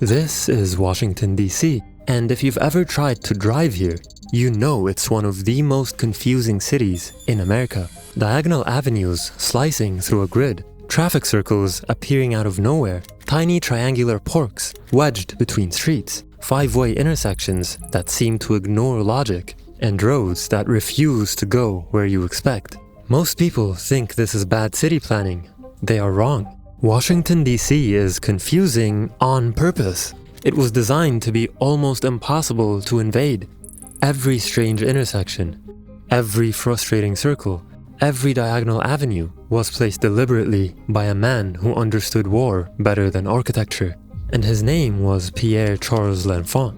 This is Washington, D.C., and if you've ever tried to drive here, you know it's one of the most confusing cities in America. Diagonal avenues slicing through a grid, traffic circles appearing out of nowhere, tiny triangular parks wedged between streets, five-way intersections that seem to ignore logic, and roads that refuse to go where you expect. Most people think this is bad city planning. They are wrong. Washington, D.C. is confusing on purpose. It was designed to be almost impossible to invade. Every strange intersection, every frustrating circle, every diagonal avenue was placed deliberately by a man who understood war better than architecture, and his name was Pierre Charles L'Enfant.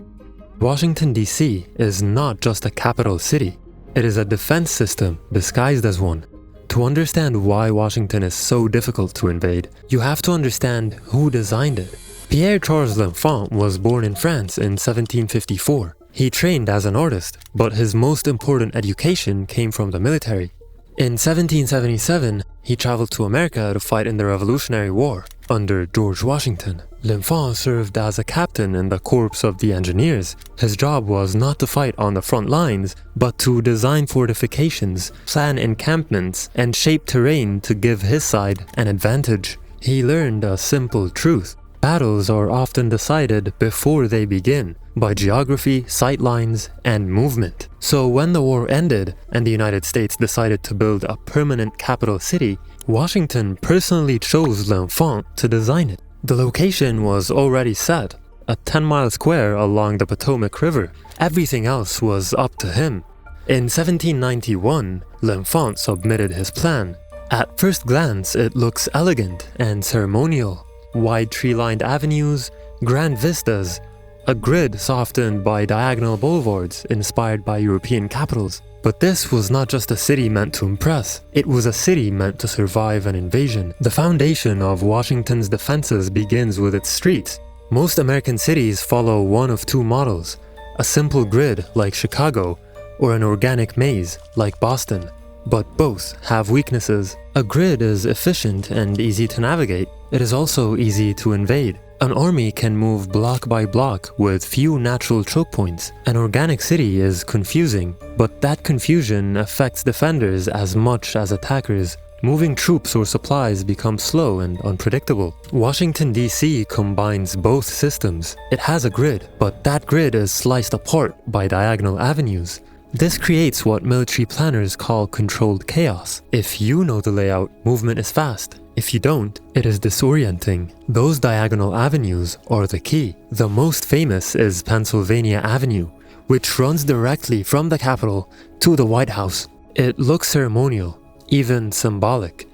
Washington, D.C. is not just a capital city. It is a defense system disguised as one. To understand why Washington is so difficult to invade, you have to understand who designed it. Pierre Charles L'Enfant was born in France in 1754. He trained as an artist, but his most important education came from the military. In 1777, he traveled to America to fight in the Revolutionary War under George Washington. L'Enfant served as a captain in the Corps of the Engineers. His job was not to fight on the front lines, but to design fortifications, plan encampments, and shape terrain to give his side an advantage. He learned a simple truth. Battles are often decided before they begin, by geography, sightlines, and movement. So when the war ended and the United States decided to build a permanent capital city, Washington personally chose L'Enfant to design it. The location was already set, a 10-mile square along the Potomac River. Everything else was up to him. In 1791, L'Enfant submitted his plan. At first glance, it looks elegant and ceremonial. Wide tree-lined avenues, grand vistas, a grid softened by diagonal boulevards inspired by European capitals. But this was not just a city meant to impress. It was a city meant to survive an invasion. The foundation of Washington's defenses begins with its streets. Most American cities follow one of two models: a simple grid like Chicago, or an organic maze like Boston. But both have weaknesses. A grid is efficient and easy to navigate. It is also easy to invade. An army can move block by block with few natural choke points. An organic city is confusing, but that confusion affects defenders as much as attackers. Moving troops or supplies becomes slow and unpredictable. Washington, D.C. combines both systems. It has a grid, but that grid is sliced apart by diagonal avenues. This creates what military planners call controlled chaos. If you know the layout, movement is fast. If you don't, it is disorienting. Those diagonal avenues are the key. The most famous is Pennsylvania Avenue, which runs directly from the Capitol to the White House. It looks ceremonial, even symbolic,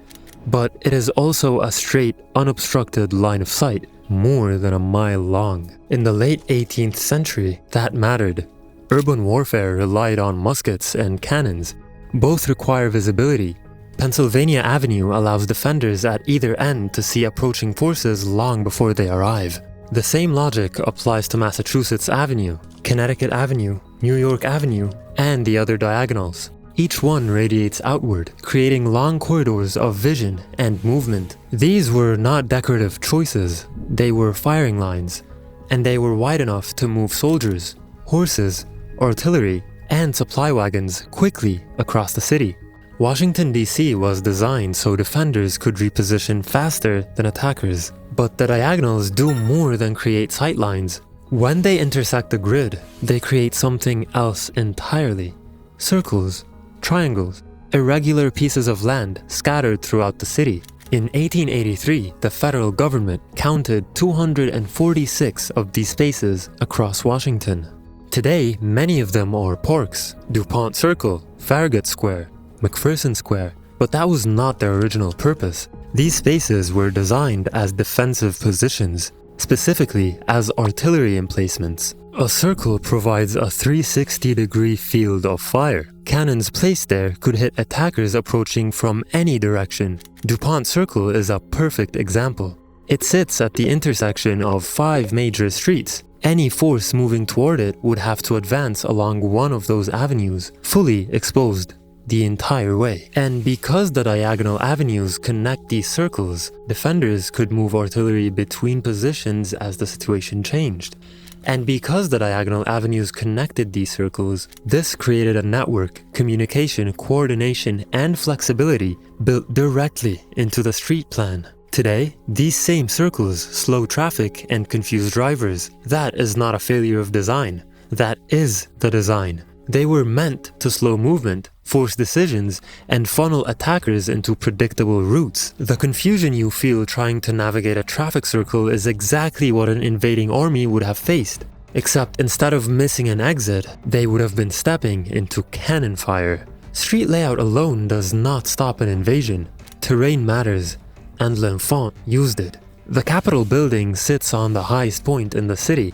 but it is also a straight, unobstructed line of sight, more than a mile long. In the late 18th century, that mattered. Urban warfare relied on muskets and cannons. Both require visibility. Pennsylvania Avenue allows defenders at either end to see approaching forces long before they arrive. The same logic applies to Massachusetts Avenue, Connecticut Avenue, New York Avenue, and the other diagonals. Each one radiates outward, creating long corridors of vision and movement. These were not decorative choices, they were firing lines, and they were wide enough to move soldiers, horses, artillery, and supply wagons quickly across the city. Washington, D.C. was designed so defenders could reposition faster than attackers. But the diagonals do more than create sightlines. When they intersect the grid, they create something else entirely. Circles, triangles, irregular pieces of land scattered throughout the city. In 1883, the federal government counted 246 of these spaces across Washington. Today, many of them are parks: DuPont Circle, Farragut Square, McPherson Square, but that was not their original purpose. These spaces were designed as defensive positions, specifically as artillery emplacements. A circle provides a 360-degree field of fire. Cannons placed there could hit attackers approaching from any direction. DuPont Circle is a perfect example. It sits at the intersection of 5 major streets. Any force moving toward it would have to advance along one of those avenues, fully exposed. the entire way. And because the diagonal avenues connect these circles, defenders could move artillery between positions as the situation changed. And because the diagonal avenues connected these circles, this created a network, communication, coordination, and flexibility built directly into the street plan. Today, these same circles slow traffic and confuse drivers. That is not a failure of design. That is the design. They were meant to slow movement, force decisions, and funnel attackers into predictable routes. The confusion you feel trying to navigate a traffic circle is exactly what an invading army would have faced. Except instead of missing an exit, they would have been stepping into cannon fire. Street layout alone does not stop an invasion. Terrain matters, and L'Enfant used it. The Capitol building sits on the highest point in the city,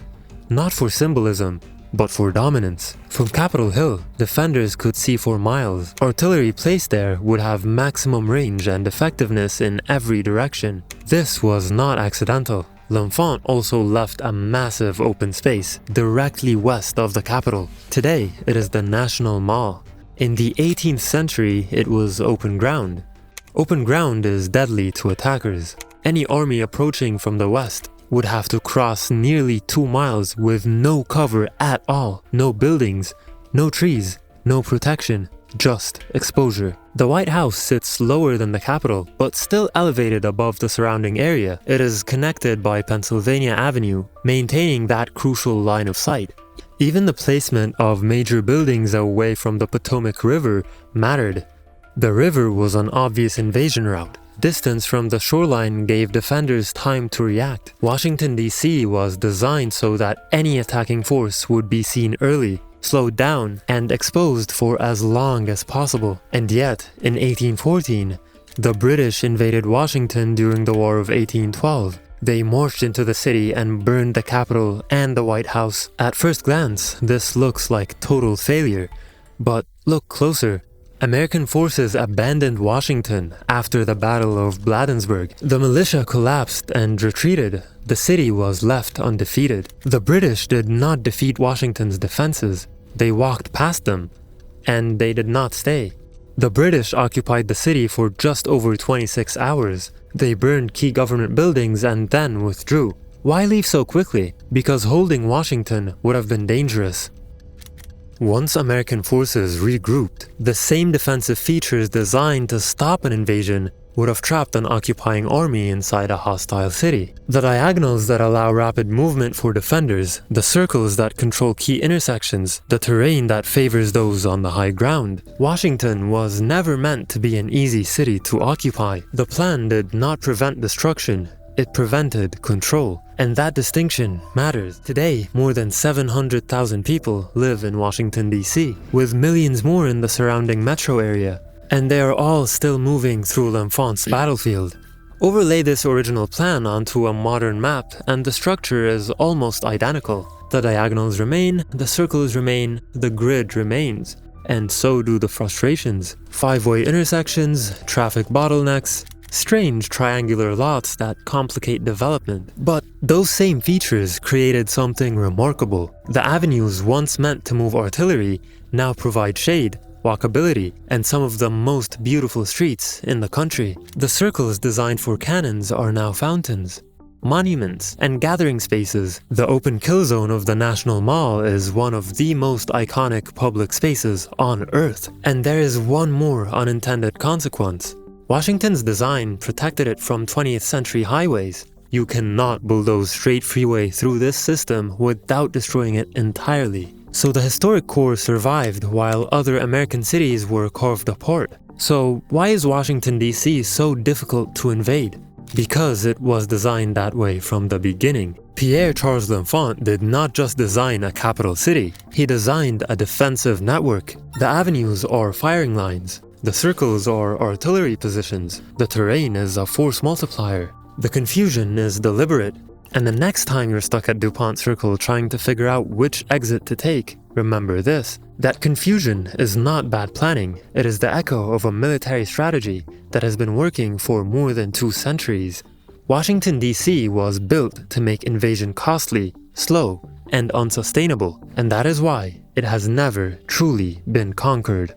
not for symbolism, but for dominance. From Capitol Hill, defenders could see for miles. Artillery placed there would have maximum range and effectiveness in every direction. This was not accidental. L'Enfant also left a massive open space directly west of the Capitol. Today, it is the National Mall. In the 18th century, it was open ground. Open ground is deadly to attackers. Any army approaching from the west would have to cross nearly 2 miles with no cover at all. No buildings, no trees, no protection, just exposure. The White House sits lower than the Capitol, but still elevated above the surrounding area. It is connected by Pennsylvania Avenue, maintaining that crucial line of sight. Even the placement of major buildings away from the Potomac River mattered. The river was an obvious invasion route. Distance from the shoreline gave defenders time to react. Washington, D.C. was designed so that any attacking force would be seen early, slowed down, and exposed for as long as possible. And yet, in 1814, the British invaded Washington during the War of 1812. They marched into the city and burned the Capitol and the White House. At first glance, this looks like total failure. But look closer. American forces abandoned Washington after the Battle of Bladensburg. The militia collapsed and retreated. The city was left undefeated. The British did not defeat Washington's defenses. They walked past them, and they did not stay. The British occupied the city for just over 26 hours. They burned key government buildings and then withdrew. Why leave so quickly? Because holding Washington would have been dangerous. Once American forces regrouped, the same defensive features designed to stop an invasion would have trapped an occupying army inside a hostile city. The diagonals that allow rapid movement for defenders, the circles that control key intersections, the terrain that favors those on the high ground. Washington was never meant to be an easy city to occupy. The plan did not prevent destruction. It prevented control. And that distinction matters. Today, more than 700,000 people live in Washington, D.C., with millions more in the surrounding metro area. And they are all still moving through L'Enfant's battlefield. Overlay this original plan onto a modern map, and the structure is almost identical. The diagonals remain, the circles remain, the grid remains. And so do the frustrations. Five-way intersections, traffic bottlenecks, strange triangular lots that complicate development. But those same features created something remarkable. The avenues once meant to move artillery now provide shade, walkability, and some of the most beautiful streets in the country. The circles designed for cannons are now fountains, monuments, and gathering spaces. The open kill zone of the National Mall is one of the most iconic public spaces on Earth. And there is one more unintended consequence. Washington's design protected it from 20th century highways. You cannot bulldoze straight freeway through this system without destroying it entirely. So the historic core survived while other American cities were carved apart. So why is Washington, D.C. so difficult to invade? Because it was designed that way from the beginning. Pierre Charles L'Enfant did not just design a capital city. He designed a defensive network. The avenues are firing lines. The circles are artillery positions. The terrain is a force multiplier. The confusion is deliberate. And the next time you're stuck at DuPont Circle trying to figure out which exit to take, remember this: that confusion is not bad planning. It is the echo of a military strategy that has been working for more than 2 centuries. Washington, D.C. was built to make invasion costly, slow, and unsustainable. And that is why it has never truly been conquered.